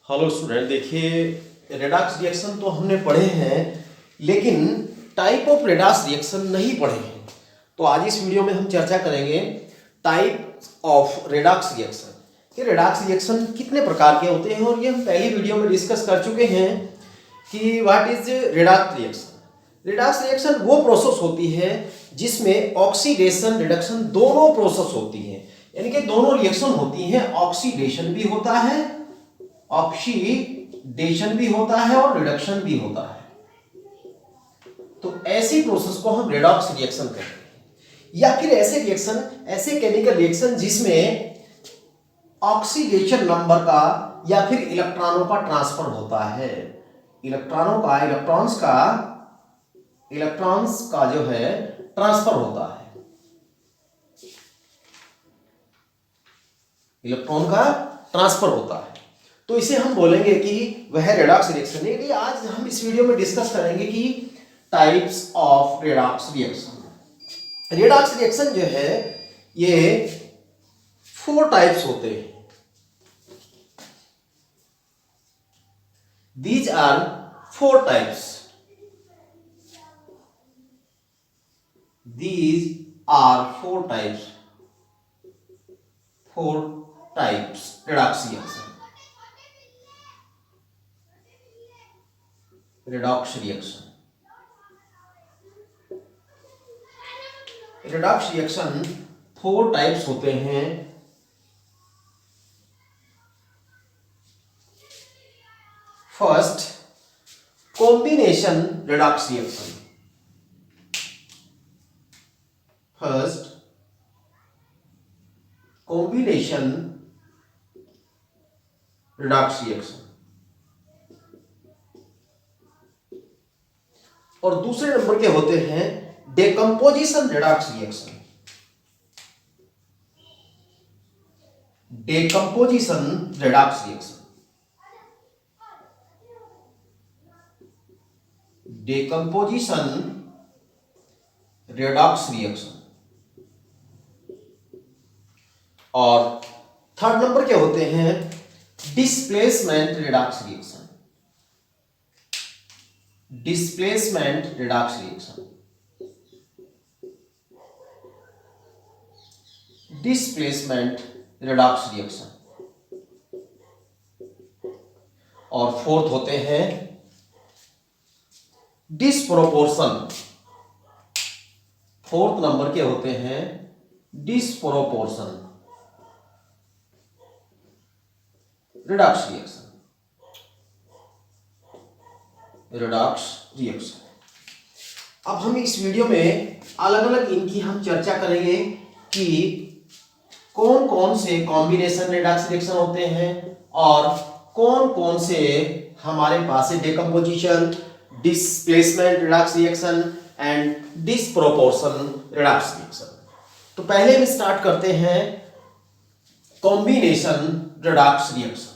Hello student, देखिए redox reaction तो हमने पढ़े हैं, लेकिन टाइप ऑफ रेडॉक्स रिएक्शन नहीं पढ़े हैं। तो आज इस वीडियो में हम चर्चा करेंगे टाइप ऑफ रेडॉक्स रिएक्शन कि रेडॉक्स रिएक्शन कितने प्रकार के होते हैं। और ये हम पहली वीडियो में डिस्कस कर चुके हैं कि what is redox reaction. Redox reaction वो प्रोसेस होती है जिसमें ऑक्सीडेशन रिडक्शन दोनों प्रोसेस होती हैं, यानी कि दोनों रिएक्शन होती हैं। ऑक्सीडेशन भी होता है, ऑक्सीडेशन भी होता है और रिडक्शन भी होता है। तो ऐसी प्रोसेस को हम रेडॉक्स रिएक्शन कहते हैं। या फिर ऐसे केमिकल रिएक्शन जिसमें ऑक्सीडेशन नंबर का या फिर इलेक्ट्रॉनों का ट्रांसफर होता है। इलेक्ट्रॉन्स का जो है ट्रांसफर होता है, इलेक्ट्रॉन का ट्रांसफर होता है। तो इसे हम बोलेंगे कि वह रेडॉक्स रिएक्शन है। आज हम इस वीडियो में डिस्कस करेंगे कि types of redox reaction. Redox reaction जो है ये 4 टाइप्स होते हैं। These are 4 types. These are 4 types. 4 types redox reaction. Redox reaction. Redox reaction 4 types होते हैं। First, combination redox reaction. First, combination redox reaction. और दूसरे नंबर के होते हैं decomposition redox reaction. Decomposition redox reaction. Decomposition redox reaction. और third number के होते हैं displacement redox reaction. Displacement redox reaction. Displacement redox reaction. और फोर्थ होते हैं डिस्प्रोपोर्शन। फोर्थ नंबर के होते हैं disproportion redox reaction. Redox reaction. अब हम इस वीडियो में अलग अलग इनकी हम चर्चा करेंगे कि कौन कौन से कॉम्बिनेशन रेडॉक्स रिएक्शन होते हैं और कौन कौन से हमारे पास है decomposition, displacement redox reaction and disproportion redox reaction. तो पहले हम स्टार्ट करते हैं combination redox reaction.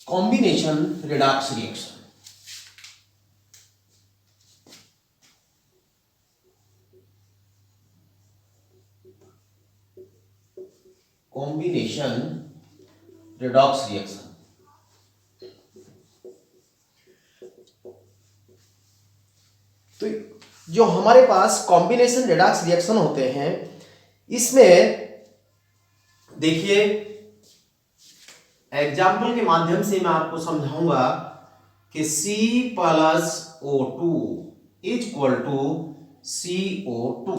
Combination redox reaction. Combination redox reaction. तो जो हमारे पास कॉम्बिनेशन रेडॉक्स रिएक्शन होते हैं, इसमें देखिए एग्जाम्पल के माध्यम से मैं आपको समझाऊंगा कि C+O2 इक्वल टू CO2।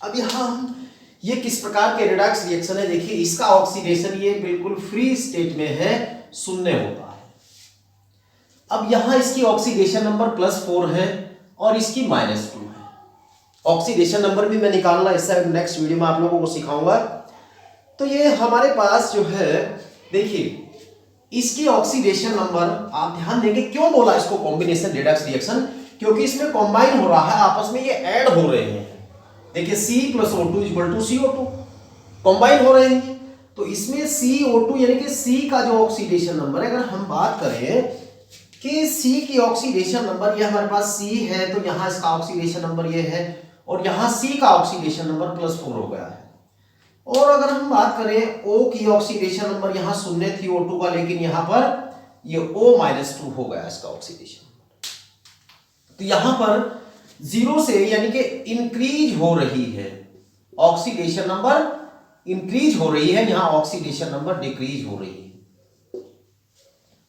अब यहां हम ये किस प्रकार के रेडॉक्स रिएक्शन है, देखिए इसका ऑक्सीडेशन ये बिल्कुल फ्री स्टेट में है, शून्य होता है। अब यहां इसकी ऑक्सीडेशन नंबर +4 है और इसकी -2 है। ऑक्सीडेशन नंबर भी मैं निकालना इससे नेक्स्ट वीडियो में आप लोगों को सिखाऊंगा। तो ये हमारे पास जो है देखिए इसकी ऑक्सीडेशन नंबर, आप ध्यान देंगे क्यों बोला इसको कॉम्बिनेशन रेडॉक्स रिएक्शन, क्योंकि इसमें कंबाइन हो रहा है, आपस में ये ऐड हो रहे हैं। देखिए C+O2 equal to CO2 combine हो रहे हैं। तो इसमें CO2 यानी कि C का जो ऑक्सीडेशन नंबर है, अगर हम बात करें कि C की ऑक्सीडेशन नंबर, ये हमारे पास C है तो यहां इसका ऑक्सीडेशन नंबर ये है और यहां C का ऑक्सीडेशन नंबर +4 हो गया है। और अगर हम बात करें O की ऑक्सीडेशन नंबर यहां 0 थी O2 का, लेकिन यहां पर ये O-2 हो गया इसका ऑक्सीडेशन। तो यहां पर 0 से यानी कि इंक्रीज हो रही है ऑक्सीडेशन नंबर, इंक्रीज हो रही है, यहां ऑक्सीडेशन नंबर डिक्रीज हो रही है।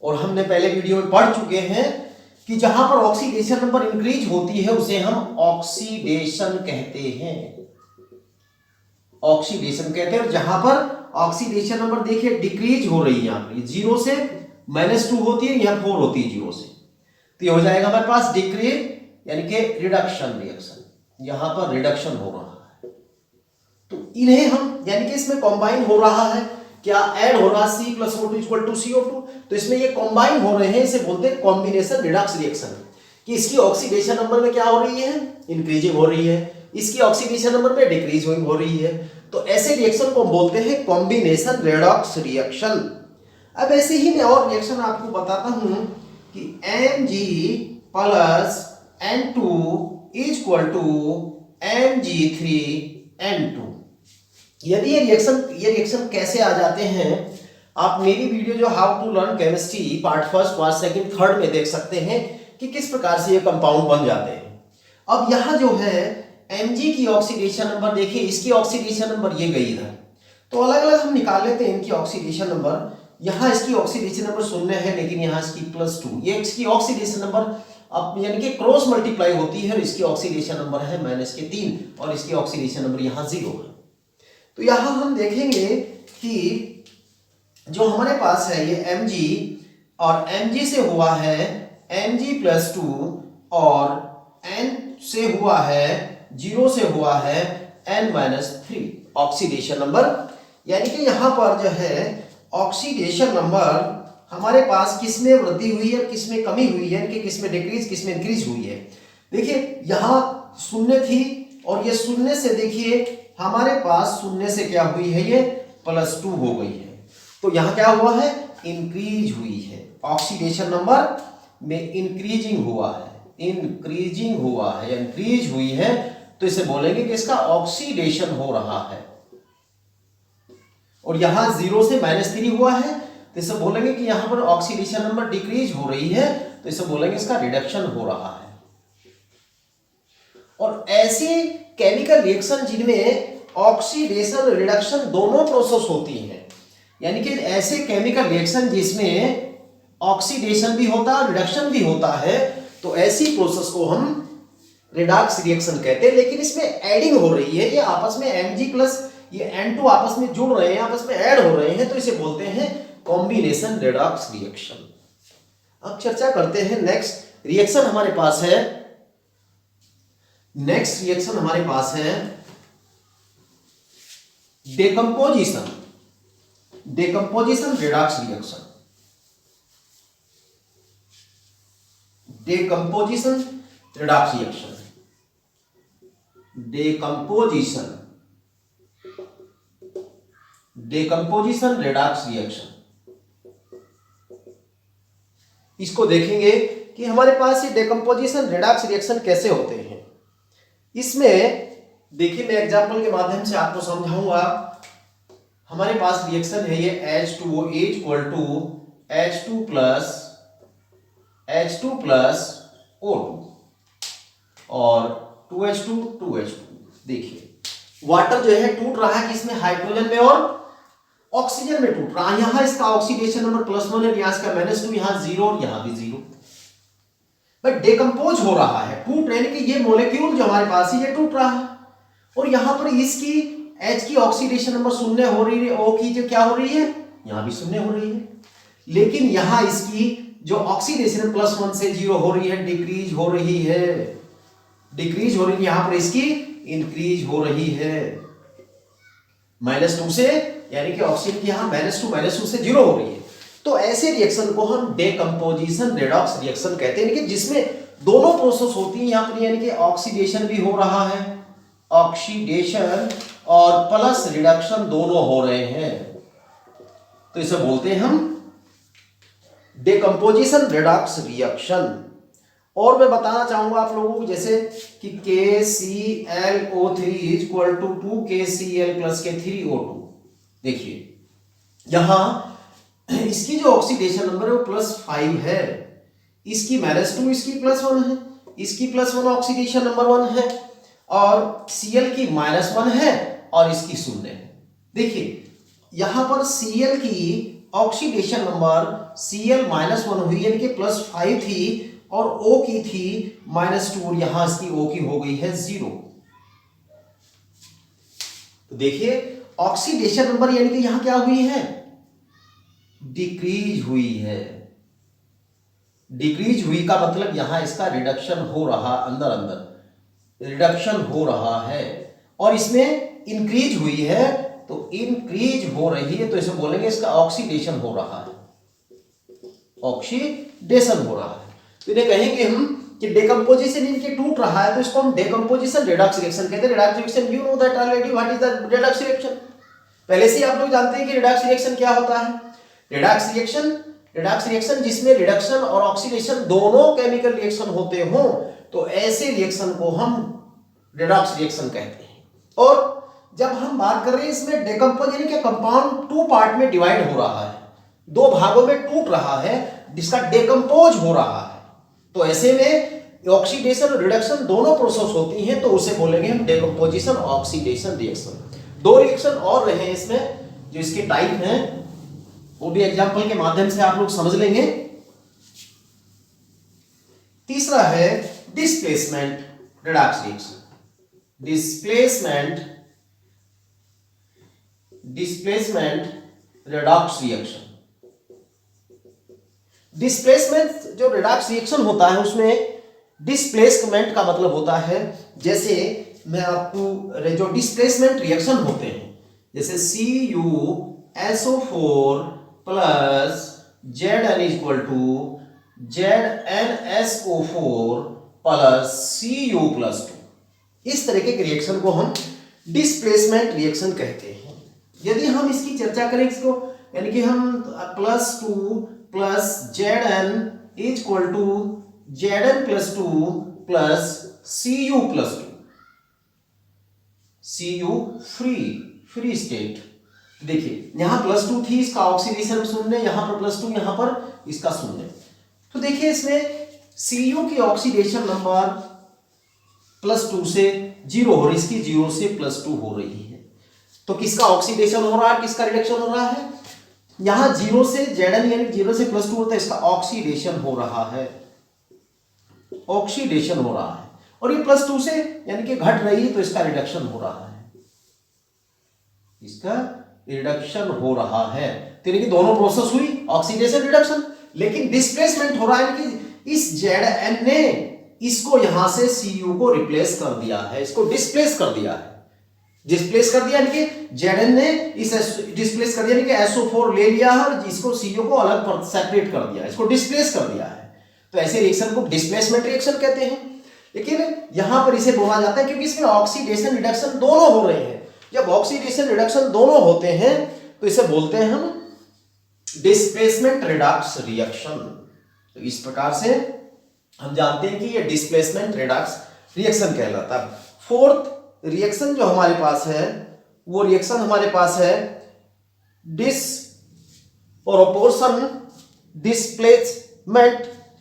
और हमने पहले वीडियो में पढ़ चुके हैं कि जहां पर ऑक्सीडेशन नंबर इंक्रीज होती है उसे हम ऑक्सीडेशन कहते हैं, ऑक्सीडेशन कहते हैं। और जहां पर ऑक्सीडेशन नंबर देखिए डिक्रीज हो रही है, यहां पर 0 से -2 होती है, यहां 4 होती है 0 से, तो ये हो जाएगा हमारे पास डिक्रीज यानी कि रिडक्शन रिएक्शन, यहां पर रिडक्शन हो रहा है। तो इन्हें हम यानी कि इसमें कंबाइन हो रहा है, क्या ऐड हो रहा है C + O2 = CO2, तो इसमें ये कंबाइन हो रहे हैं, इसे बोलते हैं कॉम्बिनेशन रिडक्स रिएक्शन। कि इसकी ऑक्सीडेशन नंबर में क्या हो रही है, इंक्रीजिंग हो रही है, इसकी ऑक्सीडेशन नंबर में डिक्रीज हो रही है। तो ऐसे रिएक्शन को हम बोलते हैं कॉम्बिनेशन रिडक्स रिएक्शन। अब ऐसे ही मैं और रिएक्शन आपको बताता हूं कि Mg + N2 = Mg3N2। यदि ये रिएक्शन कैसे आ जाते हैं, आप मेरी वीडियो जो how to learn chemistry part 1, part 2, 3 में देख सकते हैं कि किस प्रकार से ये कंपाउंड बन जाते हैं। अब यहाँ जो है Mg की ऑक्सीडेशन नंबर देखिए, इसकी ऑक्सीडेशन नंबर ये गई इधर, तो अलग अलग हम निकाल लेते हैं इनकी ऑक्सीडेशन नंबर। यहाँ इसकी ऑक्सीडेशन नंबर 0 है, लेकिन यहाँ इसकी +2, ये इसकी ऑक्सीडेशन नंबर अब यानी कि क्रॉस मल्टीप्लाई होती है, और इसकी ऑक्सीडेशन नंबर है -3 और इसकी ऑक्सीडेशन नंबर यहाँ 0 है। तो यहाँ हम देखेंगे कि जो हमारे पास है ये Mg, और Mg से हुआ है Mg +2, और N से हुआ है 0 से हुआ है N-3 ऑक्सीडेशन नंबर। यानी कि यहाँ पर जो है ऑक्सीडेशन नंबर हमारे पास किसमें वृद्धि हुई है, किसमें कमी हुई है, कि किसमें डिक्रीज किसमें इंक्रीज हुई है। देखिए यहाँ 0 थी, और ये 0 से देखिए हमारे पास 0 से क्या हुई है, ये +2 हो गई है। तो यहाँ क्या हुआ है, इंक्रीज हुई है, ऑक्सीडेशन नंबर में इंक्रीजिंग हुआ है, इंक्रीजिंग हुआ है, इंक्रीज हुई है, तो इसे बोलेंगे कि इसका ऑक्सीडेशन हो रहा है। और यहां 0 से -3 हुआ है, तो इसे बोलेंगे कि यहां पर ऑक्सीडेशन नंबर डिक्रीज हो रही है, तो इसे बोलेंगे इसका रिडक्शन हो रहा है। और ऐसी केमिकल रिएक्शन जिनमें ऑक्सीडेशन रिडक्शन दोनों प्रोसेस होती हैं, यानी कि ऐसे केमिकल रिएक्शन जिसमें ऑक्सीडेशन भी होता है, रिडक्शन भी होता है, तो ऐसी प्रोसेस को हम रिडक्स रिएक्शन कहते हैं। लेकिन इसमें एडिंग हो रही है, ये आपस में Mg प्लस ये N2 आपस में जुड़ रहे हैं, आपस में ऐड हो रहे हैं, तो इसे बोलते हैं कॉम्बिनेशन रिडक्स रिएक्शन। अब चर्चा करते हैं नेक्स्ट रिएक्शन हमारे पास है, नेक्स्ट रिएक्शन हमारे पास है decomposition, decomposition redox reaction, decomposition redox reaction, decomposition, decomposition redox reaction. इसको देखेंगे कि हमारे पास ये डेकंपोजिशन रिडक्स रिएक्शन कैसे होते हैं। इसमें देखिए मैं एग्जांपल के माध्यम से आपको समझाऊंगा। हमारे पास रिएक्शन है ये H2O H2 प्लस O2 और 2H2 देखिए वाटर जो है टूट रहा है किसमें, हाइड्रोजन में और ऑक्सीजन में टूट रहा है। यहां इसका ऑक्सीडेशन नंबर +1 है, यहां इसका -2, यहां 0 और यहां भी 0, बट डिकम्पोज हो रहा है, टूट रहे कि ये मॉलिक्यूल जो हमारे पास है ये टूट रहा है। और यहां पर इसकी H की ऑक्सीडेशन नंबर 0 हो रही है, O की जो क्या हो रही है, यहां भी 0 हो रही है। लेकिन यहां इसकी जो ऑक्सीडेशन +1 से 0 हो रही है, डिक्रीज हो रही है, डिक्रीज हो रही है, यहां पर इसकी इंक्रीज हो रही है -2 से, यानी कि ऑक्सीजन की यहां -2 से 0 हो रही है। तो ऐसे रिएक्शन को हम डेकंपोजिशन रिडॉक्स रिएक्शन कहते हैं, कि जिसमें दोनों प्रोसेस होती है यहां पर, यानी कि ऑक्सीडेशन भी हो रहा है, ऑक्सीडेशन और प्लस रिडक्शन दोनों हो रहे हैं, तो इसे बोलते हैं हम डेकंपोजिशन रिडॉक्स रिएक्शन। और मैं बताना चाहूंगा आप लोगों को जैसे कि KClO3 is equal to 2KCl plus K3O2। देखिए यहां इसकी जो ऑक्सीडेशन नंबर है वो +5 है, इसकी -2, इसकी +1 है, इसकी +1 ऑक्सीडेशन नंबर 1 है, और Cl की -1 है और इसकी 0 है। देखिए यहां पर Cl की ऑक्सीडेशन नंबर Cl-1 हुई यानी कि +5 थी, और O की थी -2, और यहां इसकी O की हो गई है 0। तो देखिए ऑक्सीडेशन नंबर यानी कि यहां क्या हुई है, डिक्रीज हुई है। डिक्रीज हुई का मतलब यहां इसका रिडक्शन हो रहा, अंदर अंदर रिडक्शन हो रहा है, और इसमें इंक्रीज हुई है, तो इंक्रीज हो रही है तो इसे बोलेंगे इसका ऑक्सीडेशन हो रहा है, ऑक्सीडेशन हो रहा है। तो इन्हें कहेंगे हम कि डेकंपोजिशन इनके टूट रहा है, तो इसको हम डेकंपोजिशन रिडक्स रिएक्शन कहते हैं। Redux reaction you know that already what is the Redux reaction, पहले से ही आप लोग जानते हैं कि रिडक्स रिएक्शन क्या होता है। रिडक्स रिएक्शन जिसमें रिडक्शन और ऑक्सीडेशन दोनों केमिकल रिएक्शन होते हों, तो ऐसे रिएक्शन को हम रिडक्स रिएक्शन कहते हैं। और जब हम बात कर रहे हैं इसमें डेकंपोज यानी कि कंपाउंड 2 पार्ट में डिवाइड हो रहा है, 2 भागों में टूट रहा है, जिसका डेकंपोज हो रहा है, तो ऐसे में ऑक्सीडेशन और रिडक्शन दोनों प्रोसेस होती हैं, तो उसे बोलेंगे हम डेकंपोजिशन ऑक्सीडेशन रिएक्शन। 2 रिएक्शन और रहे हैं इसमें जो इसके टाइप हैं, वो भी एग्जांपल के माध्यम से आप लोग समझ लेंगे। तीसरा है displacement Redux reaction. Displacement Redux reaction. Displacement जो रिडक्स रिएक्शन होता है उसमें डिस्प्लेसमेंट का मतलब होता है, जैसे मैं आपको जो डिस्प्लेसमेंट रिएक्शन होते हैं जैसे CuSO4 plus Zn equal to ZnSO4 plus Cu plus 2, इस तरीके के रिएक्शन को हम डिस्प्लेसमेंट रिएक्शन कहते हैं। यदि हम इसकी चर्चा करें इसको, यानी कि हम +2 plus Zn equal to Zn plus 2 plus Cu plus 2, Cu free state. देखिए यहां +2 थी, इसका ऑक्सीडेशन 0, यहां पर +2, यहां पर इसका 0। तो देखिए इसमें Cu की ऑक्सीडेशन नंबर +2 से 0 हो रही, इसकी 0 से +2 हो रही है, तो किसका ऑक्सीडेशन हो रहा है, किसका रिडक्शन हो रहा है, यहां 0 से Zn यानी 0 से +2 होता है, इसका ऑक्सीडेशन हो रहा है, ऑक्सीडेशन हो रहा है, और ये +2 से यानी कि घट रही है, तो इसका रिडक्शन हो रहा है, इसका रिडक्शन हो रहा है। तो यानी कि दोनों प्रोसेस हुई ऑक्सीडेशन रिडक्शन, लेकिन डिस्प्लेसमेंट हो रहा है कि इस Zn ने इसको यहां से Cu को रिप्लेस कर दिया है, इसको डिस्प्लेस कर दिया है। डिस्प्लेस कर दिया यानी कि Zn ने इस डिस्प्लेस कर दिया यानी कि SO4 ले लिया है और इसको Cu को अलग सेपरेट कर दिया, इसको डिस्प्लेस कर दिया है। तो ऐसे रिएक्शन को डिस्प्लेसमेंट रिएक्शन कहते हैं। लेकिन यहां पर इसे बोला जाता है क्योंकि इसमें ऑक्सीडेशन रिडक्शन दोनों हो रहे हैं। जब ऑक्सीडेशन रिडक्शन दोनों होते हैं तो इसे बोलते हैं हम डिस्प्लेसमेंट रिडक्स रिएक्शन। तो इस प्रकार से हम जानते हैं कि ये डिस्प्लेसमेंट रिडक्स रिएक्शन कहलाता है। फोर्थ रिएक्शन जो हमारे पास है वो रिएक्शन हमारे पास है डिसप्रोपोर्शन डिस्प्लेसमेंट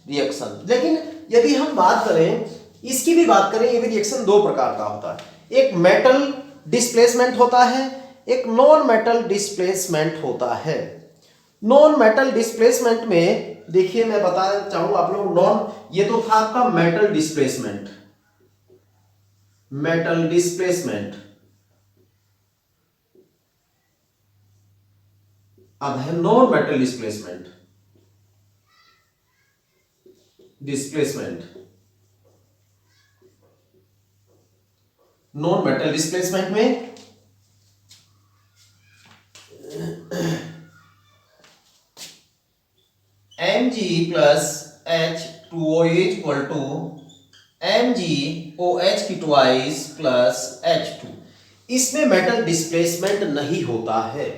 रिएक्शन। लेकिन यदि हम बात करें, इसकी भी बात करें, ये भी रिएक्शन 2 प्रकार का होता है। एक मेटल डिस्प्लेसमेंट होता है, एक नॉन मेटल डिस्प्लेसमेंट होता है। नॉन मेटल डिस्प्लेसमेंट में देखिए मैं बताना चाहूंगा आप लोग, ये तो था आपका मेटल डिस्प्लेसमेंट, मेटल डिस्प्लेसमेंट। अब है non metal displacement. Non metal displacement में Mg plus H2O equal to MgOH की ट्वाइस प्लस H2। इसमें मेटल डिस्प्लेसमेंट नहीं होता है।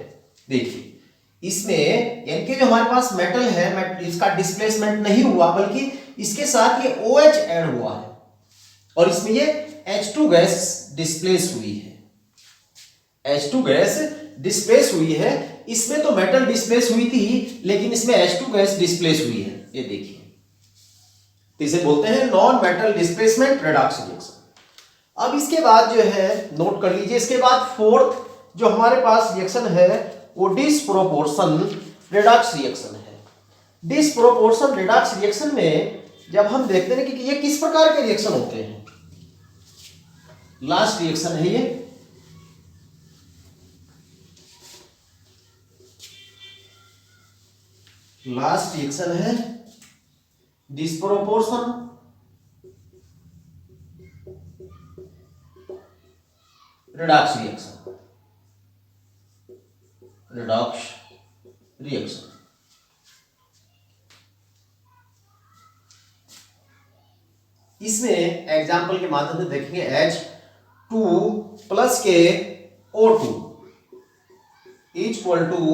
देखिए इसमें यानी कि जो हमारे पास मेटल है इसका डिस्प्लेसमेंट नहीं हुआ, बल्कि इसके साथ ये OH ऐड हुआ है और इसमें ये H2 गैस डिस्प्लेस हुई है। H2 गैस डिस्प्लेस हुई है। इसमें तो मेटल डिस्प्लेस हुई थी, लेकिन इसमें H2 गैस डिस्प्लेस हुई है, ये देखिए। तो इसे बोलते हैं non metal displacement redox reaction. अब इसके बाद जो है नोट कर लीजिए, इसके बाद फोर्थ जो हमारे पास रिएक्शन है वो डिसप्रोपोर्शन रेडॉक्स रिएक्शन है। डिसप्रोपोर्शन रेडॉक्स रिएक्शन में जब हम देखते हैं कि ये किस प्रकार के रिएक्शन होते हैं, लास्ट रिएक्शन है ये, लास्ट रिएक्शन है disproportion redox reaction, redox reaction. इसमें एग्जाम्पल के माध्यम से देखेंगे H2 प्लस के O2 equal to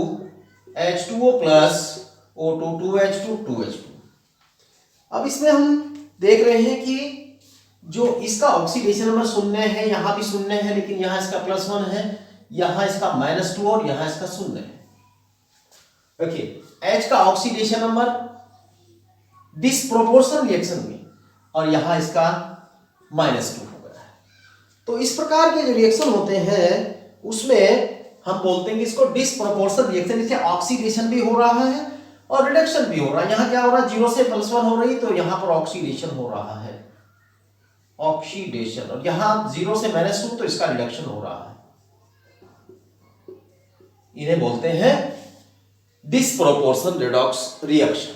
H2O plus O2 2H2 2H2। अब इसमें हम देख रहे हैं कि जो इसका ऑक्सीडेशन नंबर 0 है, यहां भी 0 है, लेकिन यहां इसका +1 है, यहां इसका -2 और यहां इसका 0 है। देखिए H का ऑक्सीडेशन नंबर डिसप्रोपोर्शन रिएक्शन में और यहां इसका -2 हो गया है। तो इस प्रकार के जो रिएक्शन होते हैं उसमें हम बोलते हैं कि इसको डिसप्रोपोर्शन रिएक्शन, इससे ऑक्सीडेशन भी हो रहा है और रिडक्शन भी हो रहा है। यहां क्या हो रहा है, 0 से +1 हो रही, तो यहां पर ऑक्सीडेशन हो रहा है, ऑक्सीडेशन, और यहां 0 से -2 तो इसका रिडक्शन हो रहा है। इन्हें बोलते हैं डिसप्रोपोर्शन रेडॉक्स रिएक्शन।